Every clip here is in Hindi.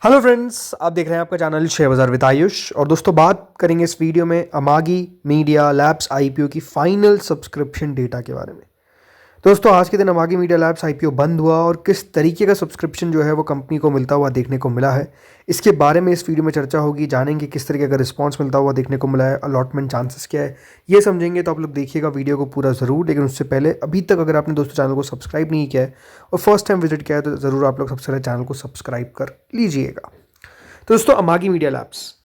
हेलो फ्रेंड्स, आप देख रहे हैं आपका चैनल शेयर बाजार विद आयुष। और दोस्तों, बात करेंगे इस वीडियो में अमागी मीडिया लैब्स आईपीओ की फाइनल सब्सक्रिप्शन डेटा के बारे में। दोस्तों, आज के दिन अमागी मीडिया लैब्स आईपीओ बंद हुआ और किस तरीके का सब्सक्रिप्शन जो है वो कंपनी को मिलता हुआ देखने को मिला है, इसके बारे में इस वीडियो में चर्चा होगी। जानेंगे किस तरीके का रिस्पांस मिलता हुआ देखने को मिला है, अलॉटमेंट चांसेस क्या है, ये समझेंगे। तो आप लोग देखिएगा वीडियो को पूरा ज़रूर। लेकिन उससे पहले अभी तक अगर आपने दोस्तों चैनल को सब्सक्राइब नहीं किया है और फर्स्ट टाइम विजिट किया है तो ज़रूर आप लोग सबसे पहले चैनल को सब्सक्राइब कर लीजिएगा। तो दोस्तों, अमागी मीडिया लैब्स,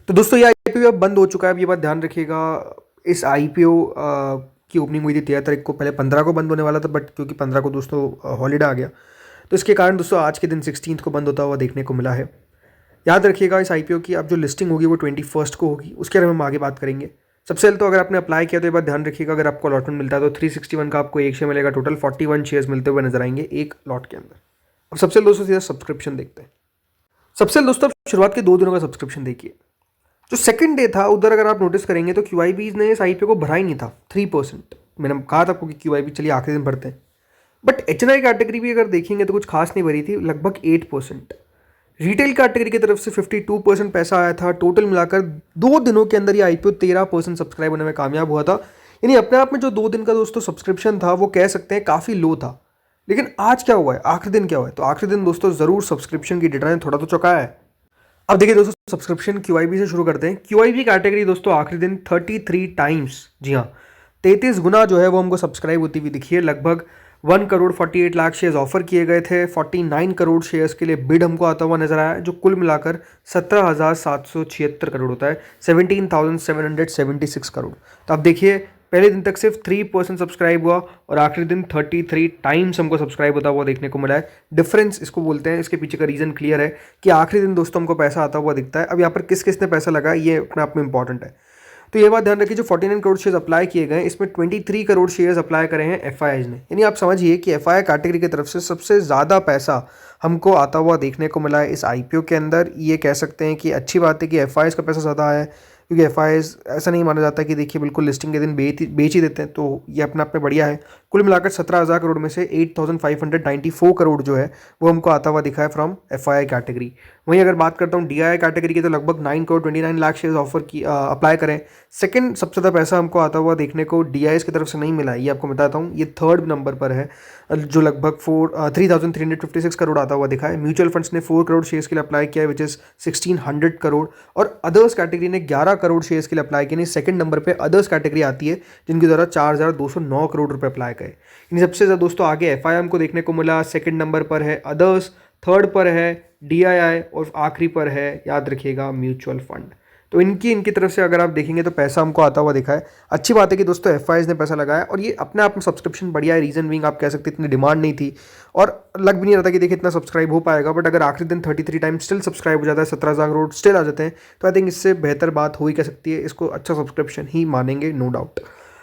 तो दोस्तों ये आईपीओ अब बंद हो चुका है। अब ये बात ध्यान रखिएगा, इस आईपीओ की ओपनिंग हुई थी 13 तारीख को। पहले 15 को बंद होने वाला था, बट क्योंकि 15 को दोस्तों हॉलीडे आ गया तो इसके कारण दोस्तों आज के दिन 16 को बंद होता हुआ देखने को मिला है। याद रखिएगा, इस आईपीओ की अब जो लिस्टिंग होगी वो 21 को होगी, उसके बारे में हम आगे बात करेंगे। सबसे पहले तो अगर आपने अप्लाई किया तो ये बात ध्यान रखिएगा, अगर आपको अलॉटमेंट मिलता है तो 361 का आपको एक शेयर मिलेगा। टोटल 41 शेयर्स मिलते हुए नजर आएंगे एक लॉट के अंदर। अब सबसे पहले दोस्तों सीधा सब्सक्रिप्शन देखते हैं। सबसे पहले दोस्तों शुरुआत के 2 दिनों का सब्सक्रिप्शन देखिए। जो सेकंड डे था उधर अगर आप नोटिस करेंगे तो क्यूआईबीज ने इस आईपीओ को भरा ही नहीं था। 3%। मैंने कहा था आपको कि क्यूआईबी चलिए आखिरी दिन भरते हैं, बट एचएनआई कैटेगरी भी अगर देखेंगे तो कुछ खास नहीं भरी थी, लगभग 8%। रिटेल कैटेगरी की तरफ से 52% पैसा आया था। टोटल मिलाकर 2 दिनों के अंदर ये आईपीओ 13% सब्सक्राइब होने में कामयाब हुआ था। यानी अपने आप में जो 2 दिन का दोस्तों सब्सक्रिप्शन था वो कह सकते हैं काफ़ी लो था। लेकिन आज क्या हुआ है, आखिरी दिन क्या हुआ है, तो आखिरी दिन दोस्तों ज़रूर सब्सक्रिप्शन की डेटा ने थोड़ा तो चौंकाया है। अब देखिए दोस्तों, सब्सक्रिप्शन क्यूआईबी से शुरू करते हैं। क्यूआईबी कैटेगरी दोस्तों आखिरी दिन 33 टाइम्स, जी हाँ 33 गुना जो है वो हमको सब्सक्राइब होती हुई दिखी है। लगभग 1 करोड़ 48 लाख शेयर्स ऑफर किए गए थे। 49 करोड़ शेयर्स के लिए बिड हमको आता हुआ नजर आया, जो कुल मिलाकर 17,776 करोड़ होता है। 17,776 करोड़। तो आप देखिए, पहले दिन तक सिर्फ 3% सब्सक्राइब हुआ और आखिरी दिन 33 टाइम्स हमको सब्सक्राइब होता हुआ देखने को मिला है। डिफरेंस इसको बोलते हैं। इसके पीछे का रीज़न क्लियर है कि आखिरी दिन दोस्तों हमको पैसा आता हुआ दिखता है। अब यहाँ पर किस किसने पैसा लगाया ये अपने आप में इंपॉर्टेंट है। तो ये बात ध्यान रखिए, जो 49 करोड़ शेयर्स अप्लाई किए गए इसमें 23 करोड़ शेयर्स अप्लाई करे हैं एफआईआईज ने। यानी आप समझिए कि एफआईआई कैटेगरी की तरफ से सबसे ज़्यादा पैसा हमको आता हुआ देखने को मिला है इस आईपीओ के अंदर। ये कह सकते हैं कि अच्छी बात है कि एफआईआईज का पैसा ज़्यादा आया है, क्योंकि एफआईआईज ऐसा नहीं माना जाता कि देखिए बिल्कुल लिस्टिंग के दिन बेच ही देते हैं, तो ये अपने आप में बढ़िया है। कुल मिलाकर 17,000 करोड़ में से 8,594 करोड़ जो है वो हमको आता हुआ दिखा है फ्रॉम एफआईआई कैटेगरी। वहीं अगर बात करता हूँ डीआईआई कैटेगरी की, तो लगभग 9 करोड़ 29 लाख शेयर्स ऑफर की अप्लाई करें। सेकंड सबसे ज़्यादा पैसा हमको आता हुआ देखने को डीआईएस की तरफ से नहीं मिला है, ये आपको बताता हूँ। ये थर्ड नंबर पर है, जो लगभग 3,356 करोड़ आता हुआ दिखा है। म्यूचुअल फंड्स ने 4 करोड़ शेयर्स के लिए अप्लाई किया है, विच इज़ 1,600 करोड़। और अदर्स कैटेगरी ने 11 करोड़ शेयर्स के लिए अप्लाई किए। सेकंड नंबर पे अदर्स कैटेगरी आती है, जिनके द्वारा 4,209 करोड़ रुपए अप्लाई करे। इन सबसे ज़्यादा दोस्तों आगे एफआईआई को देखने को मिला। सेकंड नंबर पर है अदर्स, थर्ड पर है डीआईआई और आखिरी पर है, याद रखिएगा, म्यूचुअल फंड। तो इनकी तरफ से अगर आप देखेंगे तो पैसा हमको आता हुआ दिखा है। अच्छी बात है कि दोस्तों एफआईआईज ने पैसा लगाया और ये अपने आप में सब्सक्रिप्शन बढ़िया है। रीजन बीइंग आप कह सकते हैं इतनी डिमांड नहीं थी और लग भी नहीं रहा था कि देखिए इतना सब्सक्राइब हो पाएगा। बट अगर आखिरी दिन 33 टाइम स्टिल सब्सक्राइब हो जाता है, 17,000 करोड़ स्टिल आ जाते हैं, तो आई थिंक इससे बेहतर बात हो ही कह सकती है। इसको अच्छा सब्सक्रिप्शन ही मानेंगे, नो डाउट।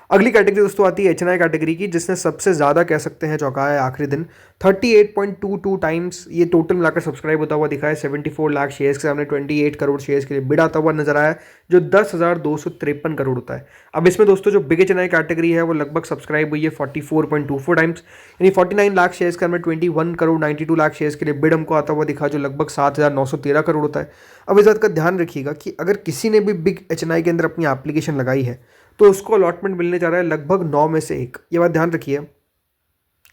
अगली कैटेगरी दोस्तों आती है एचएनआई कैटेगरी की, जिसने सबसे ज़्यादा कह सकते हैं चौंकाया है आखिरी दिन। 38.22 टाइम्स ये टोटल मिलाकर सब्सक्राइब होता हुआ दिखा है। 74 लाख शेयर्स के सामने 28 करोड़ शेयर्स के लिए बिड आता हुआ नजर आया, जो 10,253 करोड़ होता है। अब इसमें दोस्तों जो बिग एचएनआई कैटेगरी है वो लगभग सब्सक्राइब हुई है 44.24 टाइम्स, यानी 49 लाख शेयर्स के सामने 21 करोड़ 92 लाख शेयर्स के लिए बिड हमको आता हुआ दिखा, जो लगभग 7,913 करोड़ होता है। अब इस बात का ध्यान रखिएगा कि अगर किसी ने भी बिग एचएनआई के अंदर अपनी एप्लीकेशन लगाई है तो उसको अलॉटमेंट मिलने जा रहा है लगभग 9 में से 1। ये बात ध्यान रखिए।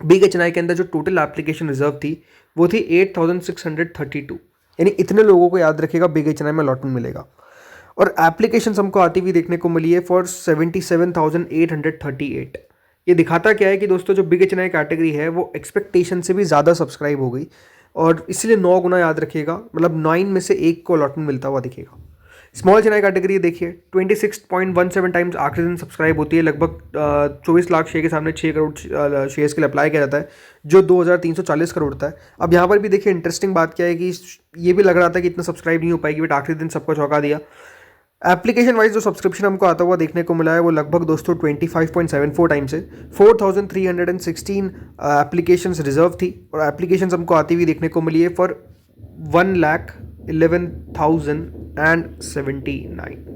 बिग एचएनआई के अंदर जो टोटल एप्लीकेशन रिजर्व थी वो थी 8,632, यानी इतने लोगों को याद रखिएगा बिग एचएनआई में अलॉटमेंट मिलेगा। और एप्लीकेशन हमको आती हुई देखने को मिली है फॉर 77,838। ये दिखाता क्या है कि दोस्तों जो बिग एचएनआई कैटेगरी है वो एक्सपेक्टेशन से भी ज़्यादा सब्सक्राइब हो गई और इसलिए 9 गुना याद रखिएगा, मतलब 9 में से 1 को अलॉटमेंट मिलता हुआ दिखेगा। स्मॉल एचएनआई कैटेगरी देखिए 26.17 टाइम्स आखिरी दिन सब्सक्राइब होती है। लगभग 24 लाख शेयर के सामने 6 करोड़ शेयर्स के लिए अप्लाई किया जाता है, जो 2,340 करोड़ होता है। अब यहाँ पर भी देखिए इंटरेस्टिंग बात क्या है कि ये भी लग रहा था कि इतना सब्सक्राइब नहीं हो पाएगी, बट आखिरी दिन सबको चौंका दिया। एप्लीकेशन वाइज जो सब्सक्रिप्शन हमको आता हुआ देखने को मिला है वो लगभग दोस्तों 25.74 टाइम्स है। 4,316 एप्लीकेशंस रिजर्व थी और एप्लीकेशंस हमको आती हुई देखने को मिली है फॉर 1,11,079।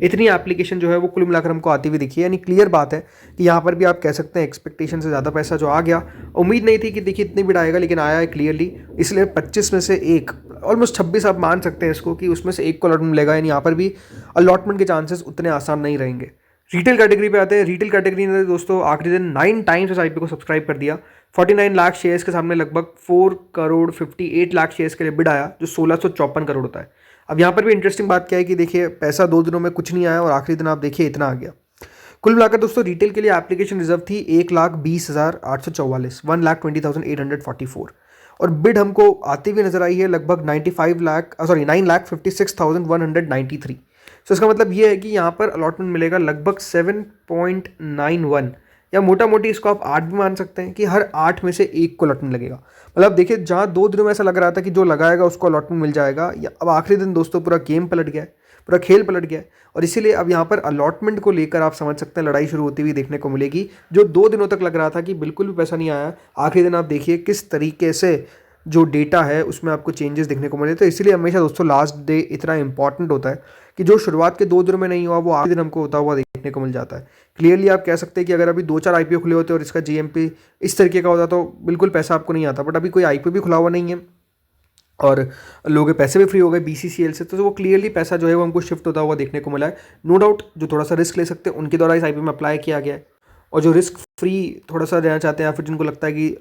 इतनी एप्लीकेशन जो है वो कुल मिलाकर हमको आती हुई दिखी है। यानी क्लियर बात है कि यहाँ पर भी आप कह सकते हैं एक्सपेक्टेशन से ज़्यादा पैसा जो आ गया। उम्मीद नहीं थी कि देखिए इतनी बिड आएगा, लेकिन आया है क्लियरली। इसलिए 25 में से 1 ऑलमोस्ट 26 आप मान सकते हैं इसको कि उसमें से एक को अलॉटमेंट मिलेगा, यानी यहाँ पर भी अलॉटमेंट के चांसेस उतने आसान नहीं रहेंगे। रिटेल कैटेगरी पे आते हैं। रिटेल कैटेगरी ने दोस्तों आखिरी दिन 9 टाइम्स इस आईपीओ को सब्सक्राइब कर दिया। 49 लाख शेयर्स के सामने लगभग 4 करोड़ 58 लाख शेयर्स के लिए बिड आया, जो 1654 करोड़ होता है। अब यहाँ पर भी इंटरेस्टिंग बात क्या है कि देखिए पैसा 2 दिनों में कुछ नहीं आया और आखिरी दिन आप देखिए इतना आ गया। कुल मिलाकर दोस्तों रिटेल के लिए एप्लीकेशन रिजर्व थी 1,20,844, 1,20,844, और बिड हमको आती हुई नजर आई है लगभग 9,56,193। तो इसका मतलब ये है कि यहाँ पर अलॉटमेंट मिलेगा लगभग 7.91, या मोटा मोटी इसको आप 8 भी मान सकते हैं कि हर 8 में से एक को अलॉटमेंट लगेगा। मतलब देखिए जहाँ 2 दिनों में ऐसा लग रहा था कि जो लगाएगा उसको अलॉटमेंट मिल जाएगा, या अब आखिरी दिन दोस्तों पूरा गेम पलट गया है, पूरा खेल पलट गया है। और इसीलिए अब यहाँ पर अलॉटमेंट को लेकर आप समझ सकते हैं लड़ाई शुरू होती हुई देखने को मिलेगी। जो 2 दिनों तक लग रहा था कि बिल्कुल भी पैसा नहीं आया, आखिरी दिन आप देखिए किस तरीके से जो डेटा है उसमें आपको चेंजेस देखने को मिले। तो इसीलिए हमेशा दोस्तों लास्ट डे इतना इंपॉर्टेंट होता है कि जो शुरुआत के 2 दिनों में नहीं हुआ वो आखिरी दिन हमको होता हुआ देखने को मिल जाता है। क्लियरली आप कह सकते हैं कि अगर अभी 2-4 आईपीओ खुले होते और इसका जीएमपी इस तरीके का होता तो बिल्कुल पैसा आपको नहीं आता, बट अभी कोई आईपीओ भी खुला हुआ नहीं है और लोगों के पैसे भी फ्री हो गए बीसीसीएल से, तो वो क्लियरली पैसा जो है वो हमको शिफ्ट होता हुआ देखने को मिला है। नो डाउट जो थोड़ा सा रिस्क ले सकते हैं उनके द्वारा इस आईपीओ में अप्लाई किया गया है, और जो रिस्क फ्री थोड़ा सा रहना चाहते हैं या फिर जिनको लगता है कि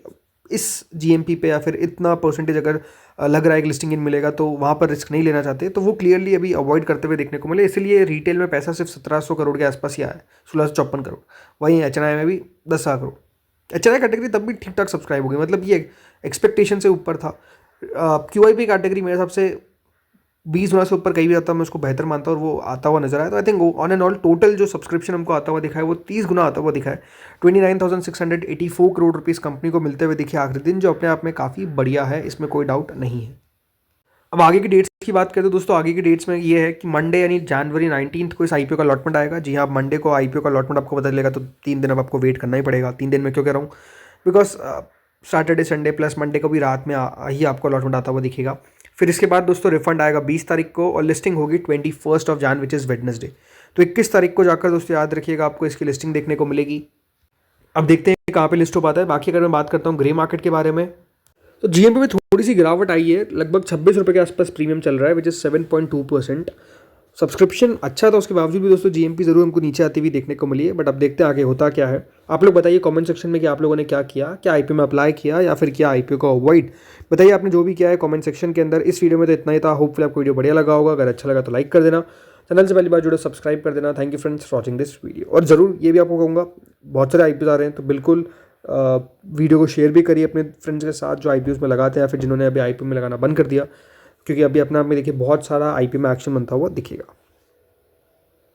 इस जीएमपी पे या फिर इतना परसेंटेज अगर लग रहा है कि लिस्टिंग इन मिलेगा तो वहाँ पर रिस्क नहीं लेना चाहते, तो वो क्लियरली अभी अवॉइड करते हुए देखने को मिले। इसीलिए रिटेल में पैसा सिर्फ 1700 करोड़ के आसपास ही आया है, 1654 करोड़। वहीं एचएनआई में भी 10,000 करोड़। एचएनआई कैटेगरी तब भी ठीक ठाक सब्सक्राइब हो गई, मतलब ये एक्सपेक्टेशन से ऊपर था। क्यूआईपी कैटेगरी मेरे हिसाब से 20 गुना से ऊपर कहीं भी आता, मैं उसको बेहतर मानता हूँ और वो आता हुआ नजर आया। तो I think on and all total जो सब्सक्रिप्शन हमको आता हुआ दिखा है वो 30 गुना आता हुआ दिखा है। 29,684 करोड़ रुपीज़ कंपनी को मिलते हुए दिखे आखिरी दिन, जो अपने आप में काफ़ी बढ़िया है, इसमें कोई डाउट नहीं है। अब आगे की डेट्स की बात करें तो दोस्तों आगे की डेट्स में ये है कि मंडे यानी जनवरी 19 को इस आईपीओ का अलॉटमेंट आएगा। जी हाँ, मंडे को आईपीओ का अलॉटमेंट आपको पता चलेगा, तो 3 दिन अब आपको वेट करना ही पड़ेगा। 3 दिन में क्यों कह रहा हूँ, because Saturday Sunday plus Monday को भी रात में ही आपको अलॉटमेंट आता हुआ दिखेगा। फिर इसके बाद दोस्तों रिफंड आएगा 20 तारीख को और लिस्टिंग होगी 21 जन विच इज़ वेडनेसडे। तो 21 तारीख को जाकर दोस्तों याद रखिएगा आपको इसकी लिस्टिंग देखने को मिलेगी। अब देखते हैं कहाँ पे लिस्ट हो पाता है। बाकी अगर मैं बात करता हूँ ग्रे मार्केट के बारे में, तो जीएमपी में थोड़ी सी गिरावट आई है, लगभग 26 रुपये के आसपास प्रीमियम चल रहा है, विच इज़ 7.2%। सब्सक्रिप्शन अच्छा था, उसके बावजूद भी दोस्तों जीएमपी जरूर हमको नीचे आती हुई देखने को मिली है। बट अब देखते हैं आगे होता क्या है। आप लोग बताइए कमेंट सेक्शन में कि आप लोगों ने क्या किया, क्या आईपीओ में अप्लाई किया या फिर क्या आईपीओ को अवॉइड। बताइए आपने जो भी किया है कमेंट सेक्शन के अंदर। इस वीडियो में तो इतना ही था। होपफुली आपको वीडियो बढ़िया लगा होगा। अगर अच्छा लगा तो लाइक कर देना, चैनल से पहली बार जुड़े सब्सक्राइब कर देना। Thank you friends for watching this video. और ज़रूर ये भी आपको कहूँगा, बहुत सारे आईपीओ आ रहे हैं तो बिल्कुल वीडियो को शेयर भी करिए अपने फ्रेंड्स के साथ जो आईपीओ में लगाते हैं या फिर जिन्होंने अभी आईपीओ में लगाना बंद कर दिया, क्योंकि अभी अपने आप में देखिए बहुत सारा आईपीओ में एक्शन बनता हुआ दिखेगा।